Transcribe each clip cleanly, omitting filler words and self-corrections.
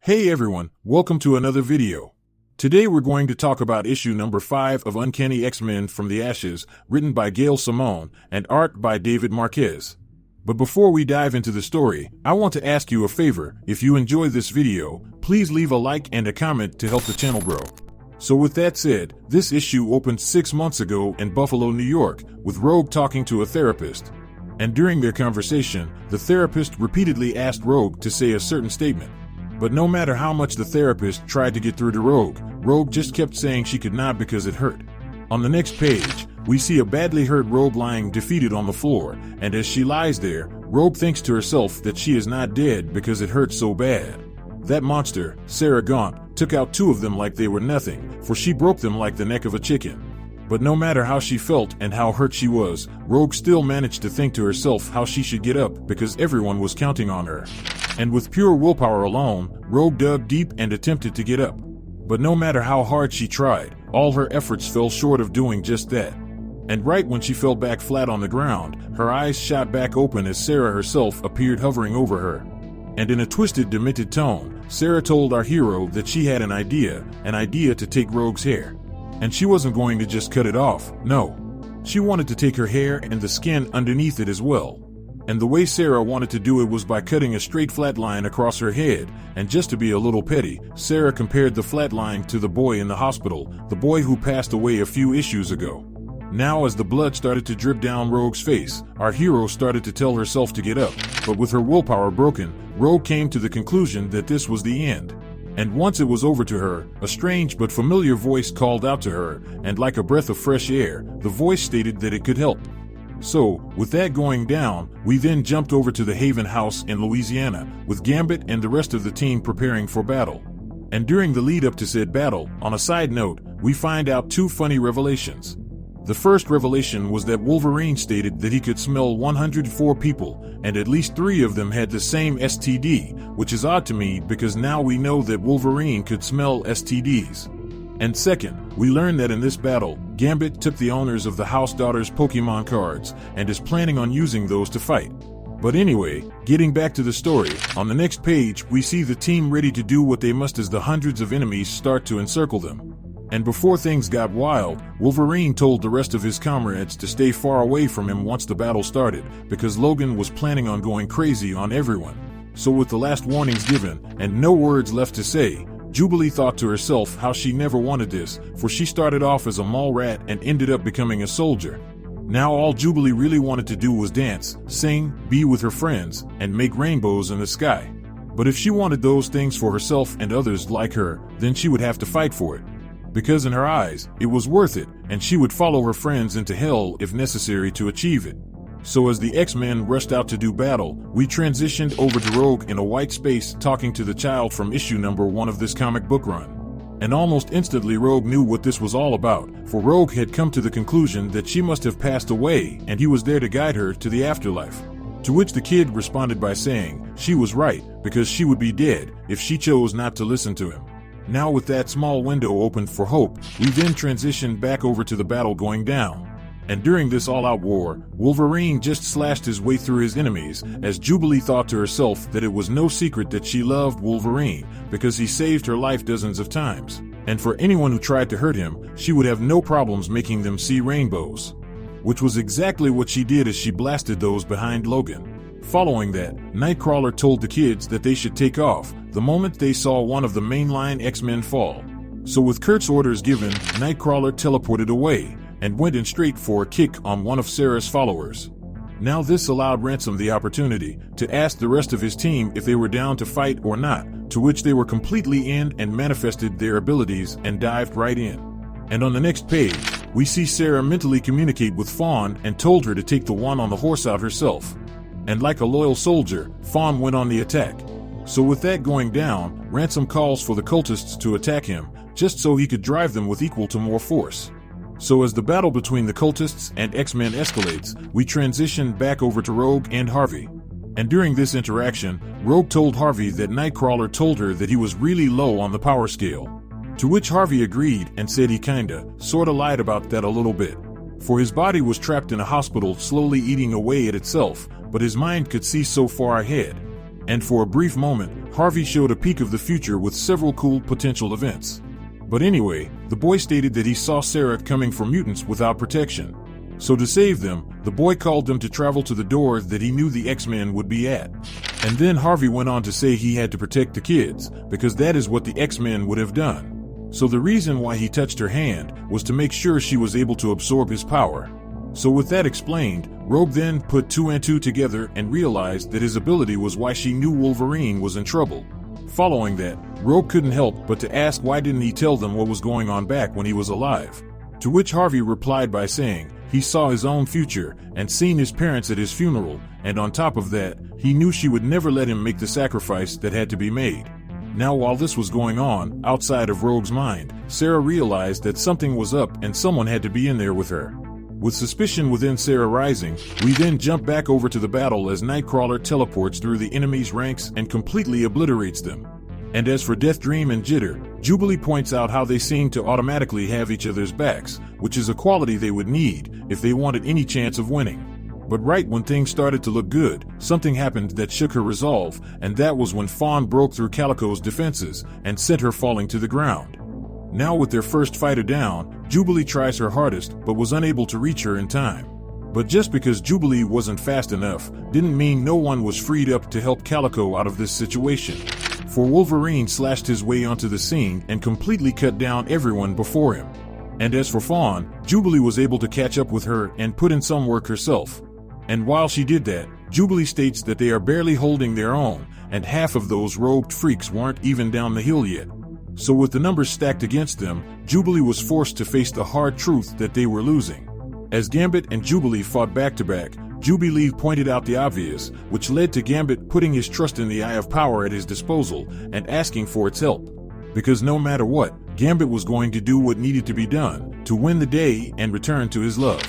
Hey everyone, welcome to another video. Today we're going to talk about issue number 5 of Uncanny X-Men From the Ashes, written by Gail Simone and art by David Marquez. But before we dive into the story, I want to ask you a favor. If you enjoyed this video, please leave a like and a comment to help the channel grow. So with that said, this issue opened 6 months ago in Buffalo, New York, with Rogue talking to a therapist. And during their conversation, the therapist repeatedly asked Rogue to say a certain statement. But no matter how much the therapist tried to get through to Rogue, Rogue just kept saying she could not because it hurt. On the next page, we see a badly hurt Rogue lying defeated on the floor, and as she lies there, Rogue thinks to herself that she is not dead because it hurts so bad. That monster, Sarah Gaunt, took out 2 of them like they were nothing, for she broke them like the neck of a chicken. But no matter how she felt and how hurt she was, Rogue still managed to think to herself how she should get up because everyone was counting on her. And with pure willpower alone, Rogue dug deep and attempted to get up. But no matter how hard she tried, all her efforts fell short of doing just that. And right when she fell back flat on the ground, her eyes shot back open as Sarah herself appeared hovering over her. And in a twisted, demented tone, Sarah told our hero that she had an idea to take Rogue's hair. And she wasn't going to just cut it off, no. She wanted to take her hair and the skin underneath it as well. And the way Sarah wanted to do it was by cutting a straight flat line across her head, and just to be a little petty, Sarah compared the flat line to the boy in the hospital, the boy who passed away a few issues ago. Now as the blood started to drip down Rogue's face, our hero started to tell herself to get up, but with her willpower broken, Rogue came to the conclusion that this was the end. And once it was over to her, a strange but familiar voice called out to her, and like a breath of fresh air, the voice stated that it could help. So, with that going down, we then jumped over to the Haven House in Louisiana, with Gambit and the rest of the team preparing for battle. And during the lead up to said battle, on a side note, we find out 2 funny revelations. The first revelation was that Wolverine stated that he could smell 104 people, and at least 3 of them had the same STD, which is odd to me because now we know that Wolverine could smell STDs. And second, we learn that in this battle, Gambit took the owners of the House Daughters Pokemon cards and is planning on using those to fight. But anyway, getting back to the story, on the next page we see the team ready to do what they must as the hundreds of enemies start to encircle them. And before things got wild, Wolverine told the rest of his comrades to stay far away from him once the battle started, because Logan was planning on going crazy on everyone. So with the last warnings given, and no words left to say, Jubilee thought to herself how she never wanted this, for she started off as a mall rat and ended up becoming a soldier. Now all Jubilee really wanted to do was dance, sing, be with her friends, and make rainbows in the sky. But if she wanted those things for herself and others like her, then she would have to fight for it. Because in her eyes, it was worth it, and she would follow her friends into hell if necessary to achieve it. So as the X-Men rushed out to do battle, we transitioned over to Rogue in a white space talking to the child from issue number 1 of this comic book run. And almost instantly Rogue knew what this was all about, for Rogue had come to the conclusion that she must have passed away and he was there to guide her to the afterlife. To which the kid responded by saying she was right, because she would be dead if she chose not to listen to him. Now with that small window opened for hope, we then transitioned back over to the battle going down. And during this all-out war, Wolverine just slashed his way through his enemies, as Jubilee thought to herself that it was no secret that she loved Wolverine, because he saved her life dozens of times. And for anyone who tried to hurt him, she would have no problems making them see rainbows. Which was exactly what she did as she blasted those behind Logan. Following that, Nightcrawler told the kids that they should take off, the moment they saw one of the mainline X-Men fall. So with Kurt's orders given, Nightcrawler teleported away, and went in straight for a kick on one of Sarah's followers. Now this allowed Ransom the opportunity to ask the rest of his team if they were down to fight or not, to which they were completely in and manifested their abilities and dived right in. And on the next page, we see Sarah mentally communicate with Fawn and told her to take the one on the horse out herself. And like a loyal soldier, Fawn went on the attack. So with that going down, Ransom calls for the cultists to attack him, just so he could drive them with equal to more force. So as the battle between the cultists and X-Men escalates, we transition back over to Rogue and Harvey. And during this interaction, Rogue told Harvey that Nightcrawler told her that he was really low on the power scale. To which Harvey agreed and said he sorta lied about that a little bit. For his body was trapped in a hospital slowly eating away at itself, but his mind could see so far ahead. And for a brief moment, Harvey showed a peek of the future with several cool potential events. But anyway, the boy stated that he saw Sarah coming for mutants without protection. So to save them, the boy called them to travel to the door that he knew the X-Men would be at. And then Harvey went on to say he had to protect the kids, because that is what the X-Men would have done. So the reason why he touched her hand was to make sure she was able to absorb his power. So with that explained, Rogue then put two and two together and realized that his ability was why she knew Wolverine was in trouble. Following that, Rogue couldn't help but to ask why didn't he tell them what was going on back when he was alive. To which Harvey replied by saying he saw his own future and seen his parents at his funeral, and on top of that, he knew she would never let him make the sacrifice that had to be made. Now while this was going on, outside of Rogue's mind, Sarah realized that something was up and someone had to be in there with her. With suspicion within Sarah rising, we then jump back over to the battle as Nightcrawler teleports through the enemy's ranks and completely obliterates them. And as for Death Dream and Jitter, Jubilee points out how they seem to automatically have each other's backs, which is a quality they would need if they wanted any chance of winning. But right when things started to look good, something happened that shook her resolve, and that was when Fawn broke through Calico's defenses and sent her falling to the ground. Now with their first fighter down, Jubilee tries her hardest but was unable to reach her in time. But just because Jubilee wasn't fast enough didn't mean no one was freed up to help Calico out of this situation. For Wolverine slashed his way onto the scene and completely cut down everyone before him. And as for Fawn, Jubilee was able to catch up with her and put in some work herself. And while she did that, Jubilee states that they are barely holding their own, and half of those robed freaks weren't even down the hill yet. So with the numbers stacked against them, Jubilee was forced to face the hard truth that they were losing. As Gambit and Jubilee fought back-to-back, Jubilee pointed out the obvious, which led to Gambit putting his trust in the Eye of Power at his disposal and asking for its help. Because no matter what, Gambit was going to do what needed to be done to win the day and return to his love.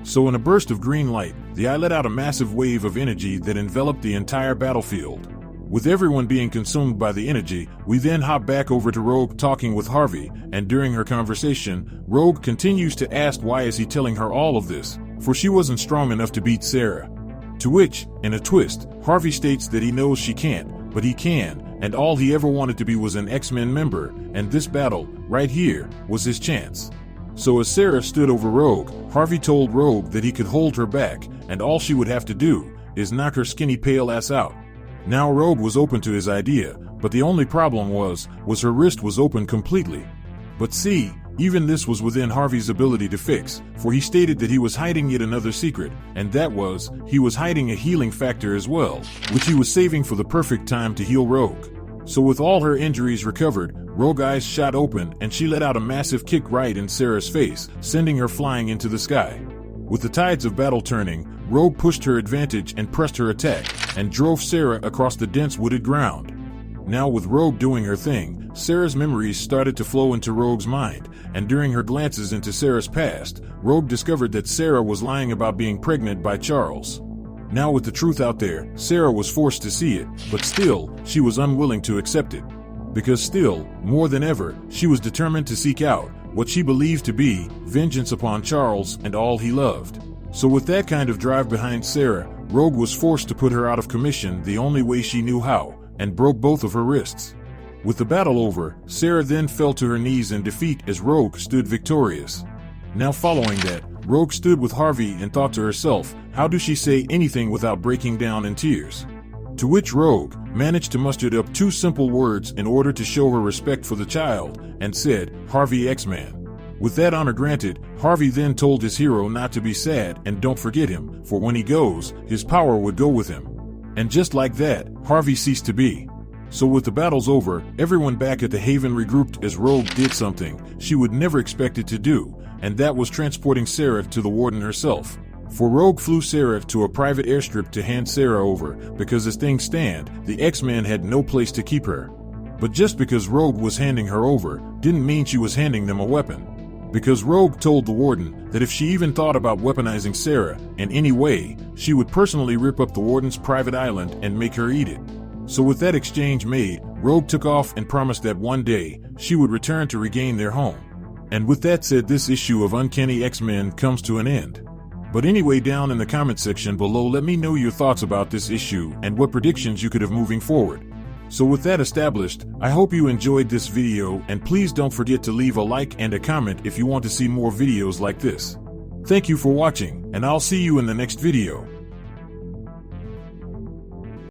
So in a burst of green light, the Eye let out a massive wave of energy that enveloped the entire battlefield. With everyone being consumed by the energy, we then hop back over to Rogue talking with Harvey, and during her conversation, Rogue continues to ask why is he telling her all of this, for she wasn't strong enough to beat Sarah. To which, in a twist, Harvey states that he knows she can't, but he can, and all he ever wanted to be was an X-Men member, and this battle, right here, was his chance. So as Sarah stood over Rogue, Harvey told Rogue that he could hold her back, and all she would have to do is knock her skinny pale ass out. Now Rogue was open to his idea, but the only problem was her wrist was open completely. But see, even this was within Harvey's ability to fix, for he stated that he was hiding yet another secret, and that was, he was hiding a healing factor as well, which he was saving for the perfect time to heal Rogue. So with all her injuries recovered, Rogue eyes shot open and she let out a massive kick right in Sarah's face, sending her flying into the sky. With the tides of battle turning, Rogue pushed her advantage and pressed her attack, and drove Sarah across the dense wooded ground. Now with Rogue doing her thing, Sarah's memories started to flow into Rogue's mind, and during her glances into Sarah's past, Rogue discovered that Sarah was lying about being pregnant by Charles. Now with the truth out there, Sarah was forced to see it, but still, she was unwilling to accept it. Because still, more than ever, she was determined to seek out what she believed to be vengeance upon Charles and all he loved. So with that kind of drive behind Sarah, Rogue was forced to put her out of commission the only way she knew how, and broke both of her wrists. With the battle over, Sarah then fell to her knees in defeat as Rogue stood victorious. Now following that, Rogue stood with Harvey and thought to herself, how does she say anything without breaking down in tears? To which Rogue managed to muster up two simple words in order to show her respect for the child, and said, Harvey X-Man. With that honor granted, Harvey then told his hero not to be sad and don't forget him, for when he goes, his power would go with him. And just like that, Harvey ceased to be. So with the battles over, everyone back at the Haven regrouped as Rogue did something she would never expect it to do, and that was transporting Sarah to the Warden herself. For Rogue flew Sarah to a private airstrip to hand Sarah over, because as things stand, the X-Men had no place to keep her. But just because Rogue was handing her over, didn't mean she was handing them a weapon. Because Rogue told the Warden that if she even thought about weaponizing Sarah in any way, she would personally rip up the Warden's private island and make her eat it. So with that exchange made, Rogue took off and promised that one day, she would return to regain their home. And with that said, this issue of Uncanny X-Men comes to an end. But anyway, down in the comment section below, let me know your thoughts about this issue and what predictions you could have moving forward. So with that established, I hope you enjoyed this video, and please don't forget to leave a like and a comment if you want to see more videos like this. Thank you for watching, and I'll see you in the next video.